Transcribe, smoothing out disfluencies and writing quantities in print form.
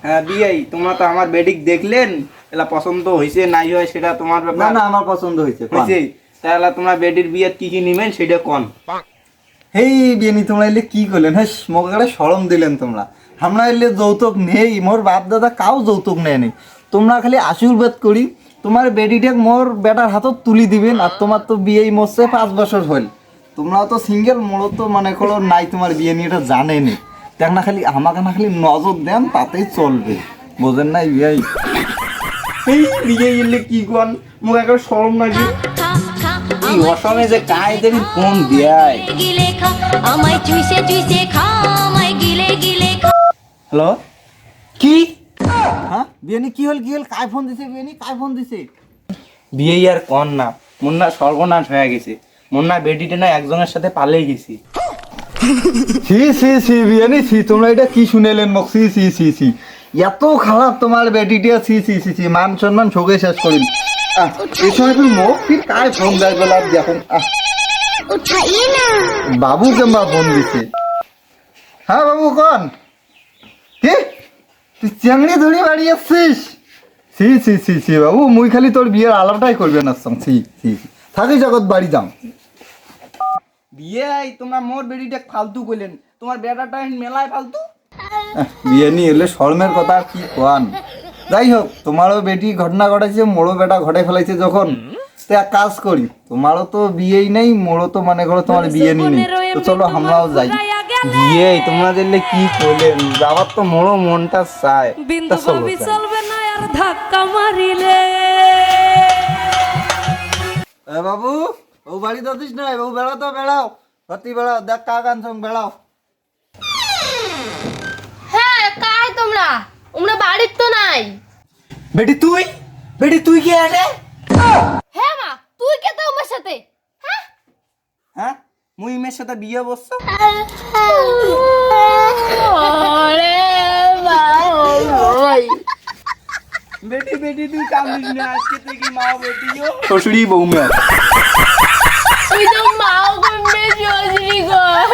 হ্যাঁ বিয়াই, তোমরা তো আমার বেডিক দেখলেন, এলা পছন্দ হয়েছে নাই হয় সেটা তোমার না ব্যাপার। না আমার পছন্দ হয়েছে হয়েছে, তাহলে তোমরা বেডির বিয়ের কি কি নিবেন সেটা কোন। হেই বিয়ানি তোমরা এলে কি করলেন? হ্যাঁ মোকে সরম দিলেন তোমরা। আমরা এলে যৌতুক নেই, মোর বাপ দাদা কাউ যৌতুক নেয়নি। তোমরা খালি আশীর্বাদ করি তোমার বেডিটাকে মোর বেটার হাতত তুলি দিবেন। আর তোমার তো বিয়েই মরছে 5 বছর হল, তোমরাও তো সিঙ্গেল, মোড়ও তো মনে করো নাই তোমার বিয়ে নিয়ে এটা জানেনি। দেখ না খালি আমাকে না খালি নজর দেন তাতেই চলবে, বোঝেন নাই বিয়াই? এই বিয়ে এলে কি কোন, মুখ একবার শরম নাকি। এই অসমে যে কায় দেবী কোন দেয়। হ্যালো, কি হ্যাঁ বিয়ানি কি হল কি হল? কায় ফোন দিছে বিয়ানি? কায় ফোন দিছে? বিয়ে আর কন না, মুন্না সর্বনাশ হয়ে গেছে। মুন্না বেডিটা না একজনের সাথে পালিয়ে গেছি। সি সি সি বিয়ানি সি, তোমরা এটা কি শুনেলেন মুখ? সি সি সি সি, এত খারাপ তোমার বেটিটা! সি সি সি সি, মান সম্মান ঠকে শেষ করিল। এই সময় তুমি মুখ ফির কায় ফোন দেয় বলে আর দেখুন। বাবু কেমবা ফোন দিছে? হ্যাঁ বাবু কন, কি তুই চাংড়ি ধরে বাড়ি আসছিস? সি সি সি সি বাবু, মুই খালি তোর বিয়ের আলাপটাই করবে না। সি সি থাকি জগৎ বাড়ি যাও। বিয়ে তোমরা মোর বেডিটা ফালতু কইলেন, তোমার বেটাটা মেলায় ফালতু। বিয়ে নিয়ে এলে শর্মের কথা আর কি কোয়ান। যাই হোক, তোমারও বেটি ঘটনা ঘটাইছে, মোড়ো বেটা ঘটে ফেলাইছে যখন, তো এক কাজ করি, তোমারও তো বিয়েই নেই, মোড়ো তো মনে করো তোমার বিয়ে নেই, তো চলো আমরাও যাই। বিয়ে তোমরা দিলে কি করলেন, যাবার তো মোড়ো মনটা চায়, তা চলো যাই। চলবে না আর ধাক্কা মারিলে। এ বাবু, ও বাড়ি দিস না বাবু, বেড়াও তো বেড়াও, সত্যি বেড়াও, দেখ কাক আনছং, বেড়াও। হ্যাঁ কায় তোমরা? তোমরা বাড়ির তো নাই। বেটি তুই, বেটি তুই কি আরে? হ্যাঁ মা, তুই কে তো আমার সাথে? হ্যাঁ হ্যাঁ মুই মেয়ের সাথে বিয়ে বসছো। ওরে ভাই, বেটি বেটি তুই কান্দিস না, আজকে থেকে মা বেটিও শ্বশুরই বৌমা। তুই তো মাও করবে, শ্বশুরি কর।